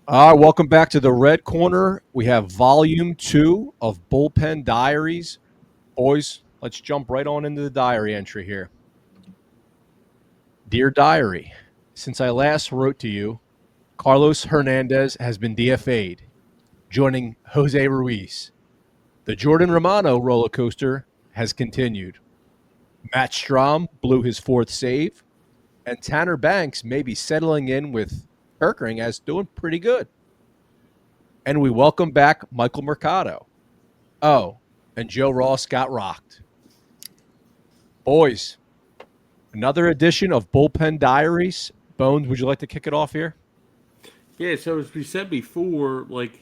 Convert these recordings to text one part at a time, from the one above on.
All right, welcome back to the Red Corner. We have volume 2 of Bullpen Diaries. Boys, let's jump right on into the diary entry here. Dear Diary, since I last wrote to you, Carlos Hernandez has been DFA'd, joining Jose Ruiz. The Jordan Romano roller coaster has continued. Matt Strahm blew his fourth save, and Tanner Banks may be settling in with Kerkering as doing pretty good. And we welcome back Michael Mercado. Oh, and Joe Ross got rocked. Boys, another edition of Bullpen Diaries. Bones, would you like to kick it off here? Yeah, so as we said before, like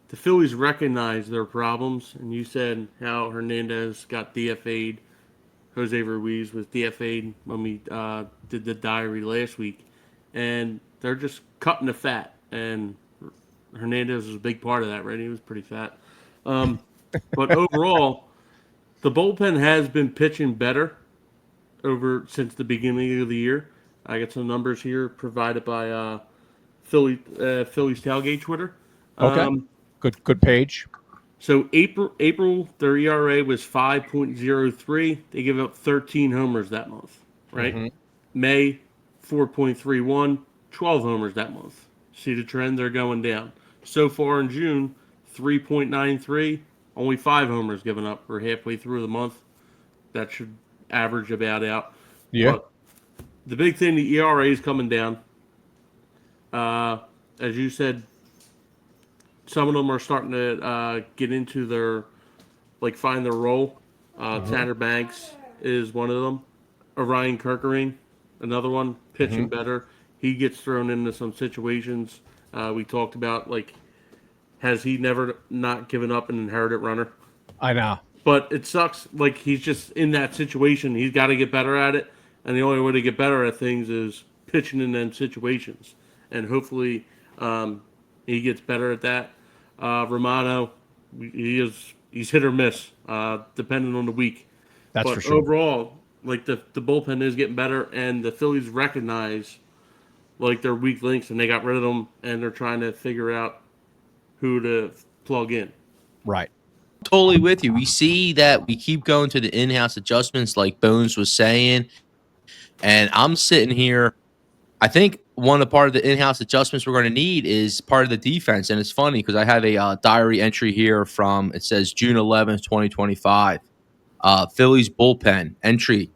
the Phillies recognize their problems, and you said how Hernandez got DFA'd, Jose Ruiz was DFA'd when we did the diary last week, and they're just cutting the fat. And Hernandez was a big part of that, right? He was pretty fat. Um, but overall, the bullpen has been pitching better over since the beginning of the year. I got some numbers here provided by Phillies tailgate Twitter. Okay. Um, Good page. so April their ERA was 5.03. They give up 13 homers that month, right? Mm-hmm. May 4.31, 12 homers that month. See the trend? They're going down. So far in June, 3.93, only 5 homers given up. We're halfway through the month. That should average about out. Yeah. But the big thing, the ERA is coming down. As you said, some of them are starting to get into their find their role. Mm-hmm. Tanner Banks is one of them. Orion Kerkering, another one, Mm-hmm. pitching better. He gets thrown into some situations. We talked about has he never not given up an inherited runner? I know. But it sucks. Like he's just in that situation. He's got to get better at it, and the only way to get better at things is pitching in them situations. And hopefully, um, he gets better at that. Romano, he's hit or miss, depending on the week. That's for But sure. overall, the bullpen is getting better, and the Phillies recognize their weak links, and they got rid of them, and they're trying to figure out who to plug in. Right. Totally with you. We see that we keep going to the in-house adjustments, like Bones was saying, and I'm sitting here. I think one of the part of the in-house adjustments we're going to need is part of the defense, and it's funny because I have a diary entry here from it says June 11th, 2025. Phillies bullpen entry.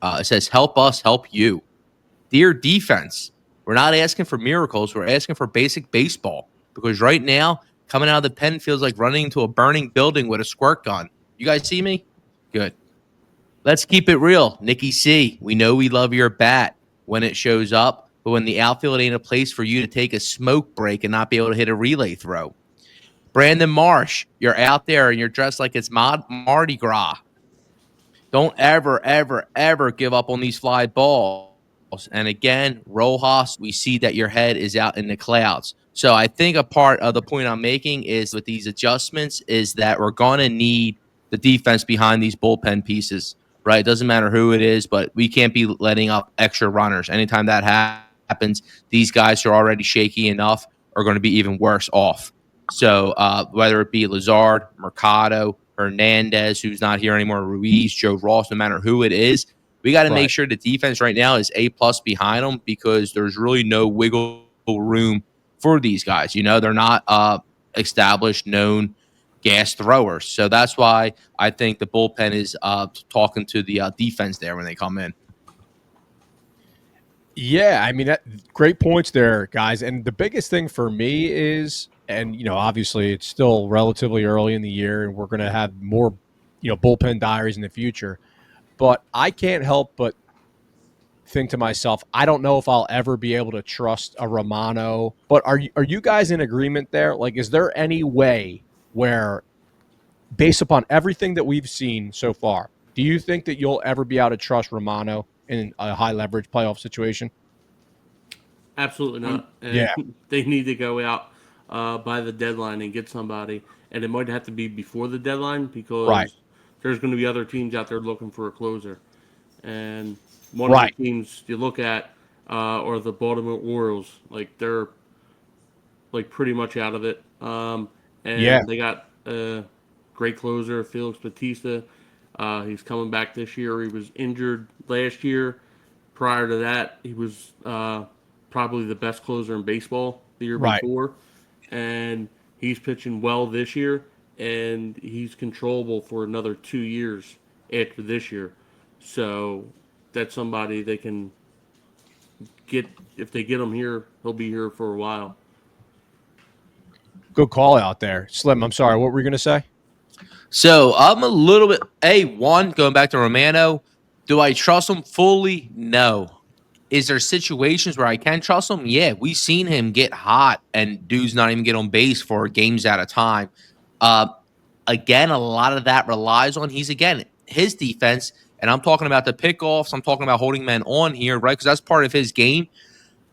It says, "Help us, help you." Dear defense, we're not asking for miracles. We're asking for basic baseball because right now, coming out of the pen feels like running into a burning building with a squirt gun. You guys see me? Good. Let's keep it real. Nikki C, we know we love your bat when it shows up, but when the outfield ain't a place for you to take a smoke break and not be able to hit a relay throw. Brandon Marsh, you're out there and you're dressed like it's Mardi Gras. Don't ever, ever, ever give up on these fly balls. And again, Rojas, we see that your head is out in the clouds. So I think a part of the point I'm making is with these adjustments is that we're going to need the defense behind these bullpen pieces, right? It doesn't matter who it is, but we can't be letting up extra runners. Anytime that happens, these guys who are already shaky enough are going to be even worse off. So whether it be Lazard, Mercado, Hernandez, who's not here anymore, Ruiz, Joe Ross, no matter who it is, we got to make Right. sure the defense right now is A plus behind them because there's really no wiggle room for these guys. You know, they're not established, known gas throwers. So that's why I think the bullpen is talking to the defense there when they come in. Yeah, I mean, great points there, guys. And the biggest thing for me is, and obviously it's still relatively early in the year, and we're going to have more, bullpen diaries in the future. But I can't help but think to myself, I don't know if I'll ever be able to trust a Romano. But are you guys in agreement there? Like, is there any way where, based upon everything that we've seen so far, do you think that you'll ever be able to trust Romano in a high leverage playoff situation? Absolutely not. And Yeah. they need to go out by the deadline and get somebody. And it might have to be before the deadline Right. because there's going to be other teams out there looking for a closer. And one of the Right. teams you look at are the Baltimore Orioles. Like like pretty much out of it. Yeah, And they got a great closer, Felix Batista. He's coming back this year. He was injured last year. Prior to that, he was probably the best closer in baseball the year right. before, and he's pitching well this year, and he's controllable for another 2 years after this year. So that's somebody they can get. If they get him here, he'll be here for a while. Good call out there. Slim, I'm sorry. What were you going to say? So I'm a little bit one going back to Romano. Do I trust him fully? No. Is there situations where I can trust him? Yeah, we've seen him get hot and dudes not even get on base for games at a time. Uh, Again, a lot of that relies on his defense, and I'm talking about the pickoffs. I'm talking about holding men on here, right? Because that's part of his game.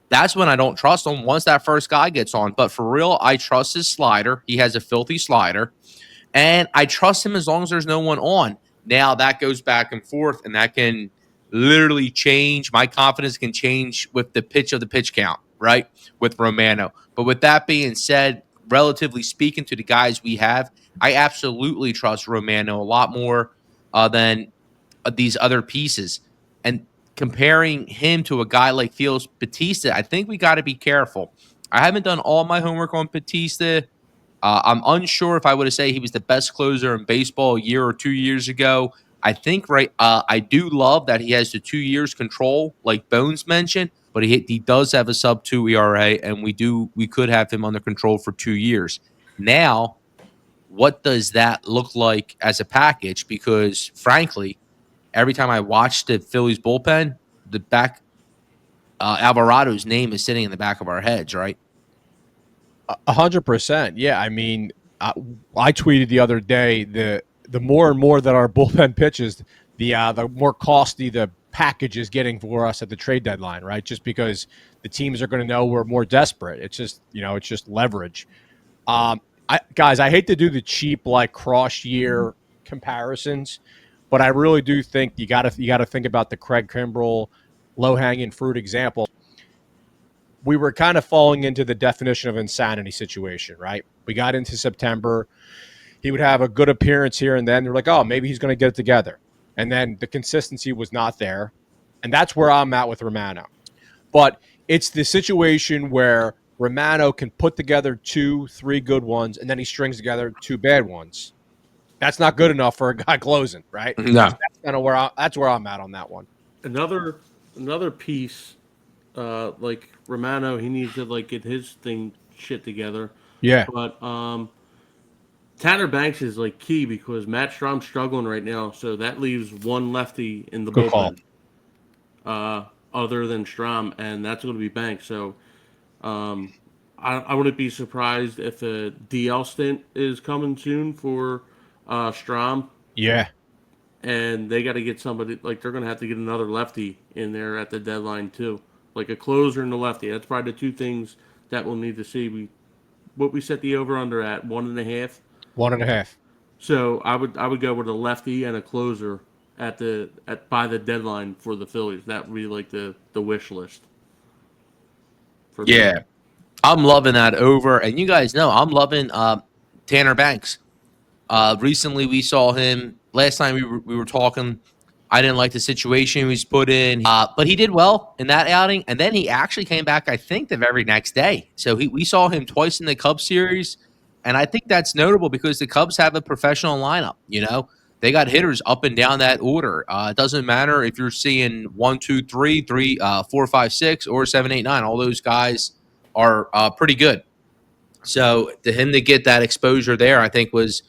That's when I don't trust him once that first guy gets on. But for real, I trust his slider. He has a filthy slider. And I trust him as long as there's no one on. Now that goes back and forth, and that can literally change. My confidence can change with the pitch of the pitch count, right? With Romano. But with that being said, relatively speaking to the guys we have, I absolutely trust Romano a lot more than these other pieces. And comparing him to a guy like Felix Batista, I think we got to be careful. I haven't done all my homework on Batista. I'm unsure if I would have said he was the best closer in baseball a year or 2 years ago. I think I do love that he has the 2 years control, like Bones mentioned, but he does have a sub 2 ERA, and we could have him under control for 2 years. Now, what does that look like as a package? Because frankly, every time I watch the Phillies bullpen, the back Alvarado's name is sitting in the back of our heads, right? 100%. Yeah, I mean, I tweeted the other day the more and more that our bullpen pitches, the more costly the package is getting for us at the trade deadline, right? Just because the teams are going to know we're more desperate. It's just it's just leverage. Guys, I hate to do the cheap like cross year comparisons, but I really do think you gotta think about the Craig Kimbrell low hanging fruit example. We were kind of falling into the definition of insanity situation, right? We got into September. He would have a good appearance here and then. They're like, oh, maybe he's going to get it together. And then the consistency was not there. And that's where I'm at with Romano. But it's the situation where Romano can put together 2-3 good ones and then he strings together 2 bad ones. That's not good enough for a guy closing, right? No. That's kind of that's where I'm at on that one. Another piece, like Romano, he needs to like get his thing shit together. Yeah. But Tanner Banks is like key because Matt Strahm's struggling right now, so that leaves one lefty in the Good call. bullpen, other than Strahm, and that's going to be Banks. So um, I wouldn't be surprised if a DL stint is coming soon for Strahm, Yeah. and they got to get somebody like they're going to have to get another lefty in there at the deadline too, like a closer and a lefty. That's probably the two things that we'll need to see. What we set the over under at 1.5. 1.5. So I would go with a lefty and a closer by the deadline for the Phillies. That would be like the wish list. For Yeah. I'm loving that over. And you guys know I'm loving Tanner Banks. Recently, we saw him. Last time we were talking, I didn't like the situation he was put in, but he did well in that outing. And then he actually came back, I think, the very next day. So we saw him twice in the Cubs series. And I think that's notable because the Cubs have a professional lineup. They got hitters up and down that order. It doesn't matter if you're seeing 1, 2, 3, 3, 4, 5, 6, or 7, 8, 9. All those guys are pretty good. So to him to get that exposure there, I think was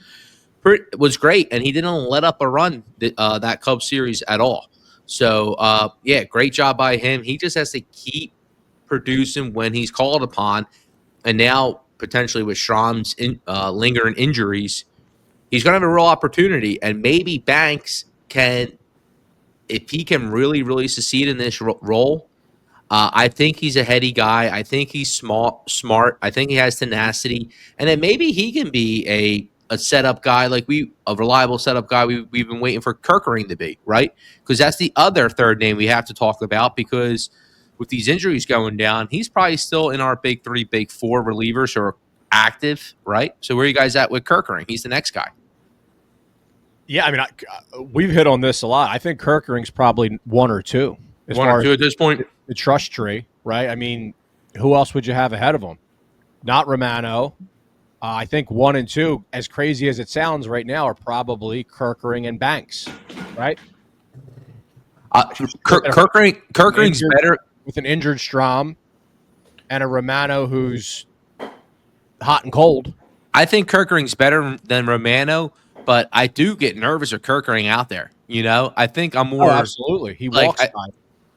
great, and he didn't let up a run that Cubs series at all. So yeah, great job by him. He just has to keep producing when he's called upon, and now potentially with Strahm's lingering injuries, he's going to have a real opportunity, and maybe Banks can, if he can really, really succeed in this role. I think he's a heady guy. I think he's smart. I think he has tenacity, and then maybe he can be a setup guy, a reliable setup guy. We've been waiting for Kerkering to be, right? Because that's the other third name we have to talk about, because with these injuries going down, he's probably still in our big three, big four relievers who are active, right? So where are you guys at with Kerkering? He's the next guy. Yeah, I mean, we've hit on this a lot. I think Kerkering's probably one or two as One far or two as at this point. the trust tree, right? I mean, who else would you have ahead of him? Not Romano. I think 1 and 2, as crazy as it sounds right now, are probably Kerkering and Banks, right? Kerkering's better with an injured Strahm and a Romano who's hot and cold. I think Kerkering's better than Romano, but I do get nervous with Kerkering out there. I think I'm more absolutely. He like, walks by.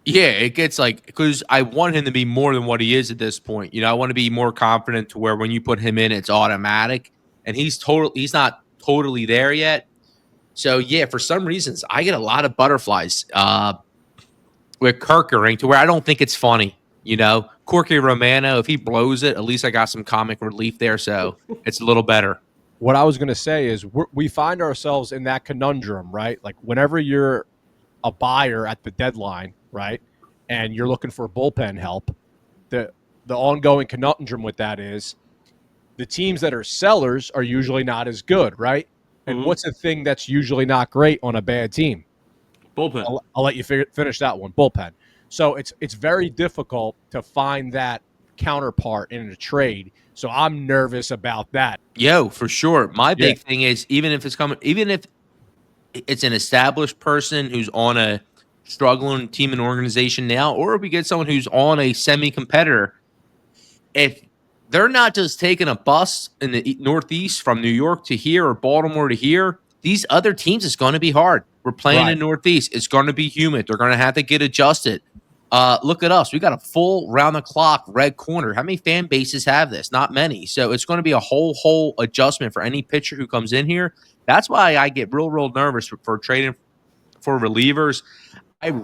Yeah, it gets like because I want him to be more than what he is at this point. I want to be more confident to where when you put him in, it's automatic, and he's not totally there yet. So yeah, for some reasons, I get a lot of butterflies with Kerkering to where I don't think it's funny. Corky Romano, if he blows it, at least I got some comic relief there, so it's a little better. What I was going to say is we find ourselves in that conundrum, right? Like whenever you're a buyer at the deadline, right, and you're looking for bullpen help, the ongoing conundrum with that is the teams that are sellers are usually not as good, right? And what's the thing that's usually not great on a bad team? Bullpen. I'll let you finish that one. Bullpen. So it's very difficult to find that counterpart in a trade. So I'm nervous about that. Yo, for sure. My big thing is even if it's an established person who's on a struggling team and organization now, or if we get someone who's on a semi-competitor, if they're not just taking a bus in the Northeast from New York to here or Baltimore to here, these other teams, it's going to be hard. We're playing in Northeast. It's going to be humid. They're going to have to get adjusted. Look at us. We got a full round-the-clock red corner. How many fan bases have this? Not many. So it's going to be a whole adjustment for any pitcher who comes in here. That's why I get real nervous for trading for relievers. I would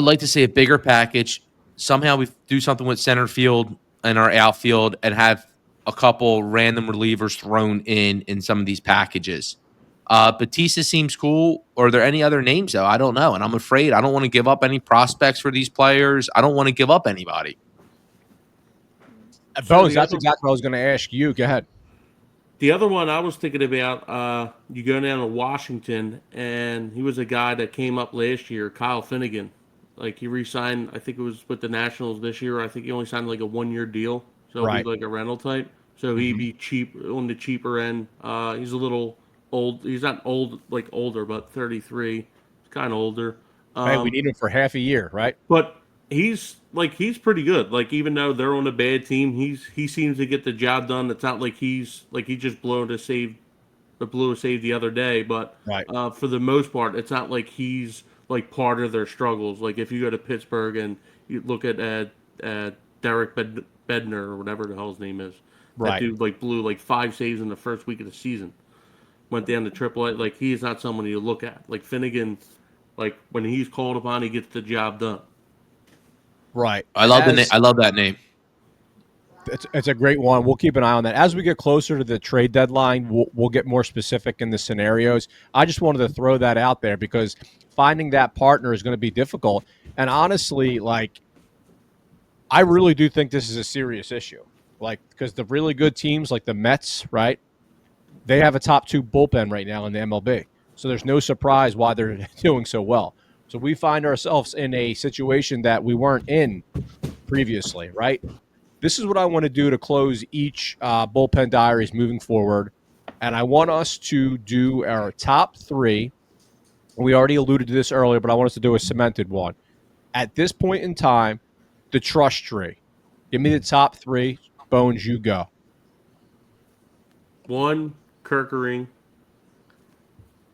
like to see a bigger package. Somehow we do something with center field and our outfield and have a couple random relievers thrown in some of these packages. Batista seems cool. Are there any other names, though? I don't know. And I'm afraid I don't want to give up any prospects for these players. I don't want to give up anybody. Bones, that's exactly what I was going to ask you. Go ahead. The other one I was thinking about, you go down to Washington, and he was a guy that came up last year, Kyle Finnegan. Like, he re-signed, I think it was with the Nationals this year. I think he only signed like a 1-year deal. So it'll be like a rental type. So he'd be cheap on the cheaper end. He's a little old. He's not old, like older, but 33. He's kind of older. Hey, we need him for half a year, right? But he's pretty good. Like, even though they're on a bad team, he seems to get the job done. It's not like he just blew a save the other day. But for the most part, it's not like he's like part of their struggles. Like if you go to Pittsburgh and you look at Derek Bednar or whatever the hell his name is, that dude like blew like 5 saves in the first week of the season. Went down to AAA. Like he is not someone you look at. Like Finnegan, like when he's called upon, he gets the job done. Right. I love I love that name. It's a great one. We'll keep an eye on that. As we get closer to the trade deadline, we'll get more specific in the scenarios. I just wanted to throw that out there because finding that partner is going to be difficult. And honestly, like, I really do think this is a serious issue. Like, because the really good teams like the Mets, right, they have a top 2 bullpen right now in the MLB. So there's no surprise why they're doing so well. So we find ourselves in a situation that we weren't in previously, right? This is what I want to do to close each Bullpen Diaries moving forward. And I want us to do our top 3. We already alluded to this earlier, but I want us to do a cemented one. At this point in time, the trust tree. Give me the top 3. Bones, you go. 1, Kerkering.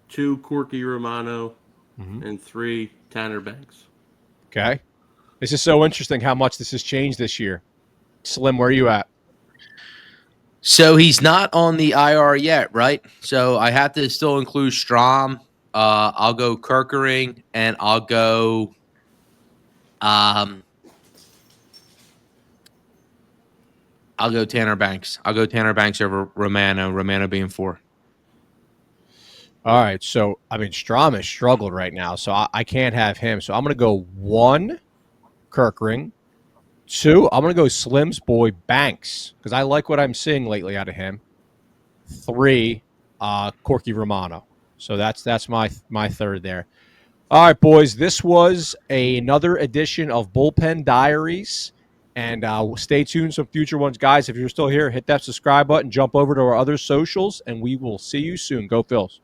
2, Corky Romano. And 3, Tanner Banks. Okay. This is so interesting how much this has changed this year. Slim, where are you at? So he's not on the IR yet, right? So I have to still include Strahm. I'll go Kerkering, and I'll go Tanner Banks. I'll go Tanner Banks over Romano. Romano being 4. All right. So, I mean, Strahm has struggled right now, so I can't have him. So I'm going to go 1, Kerkering. 2, I'm going to go Slim's boy Banks because I like what I'm seeing lately out of him. 3, Corky Romano. So that's my third there. All right, boys. This was another edition of Bullpen Diaries. And stay tuned for future ones. Guys, if you're still here, hit that subscribe button, jump over to our other socials, and we will see you soon. Go Phils.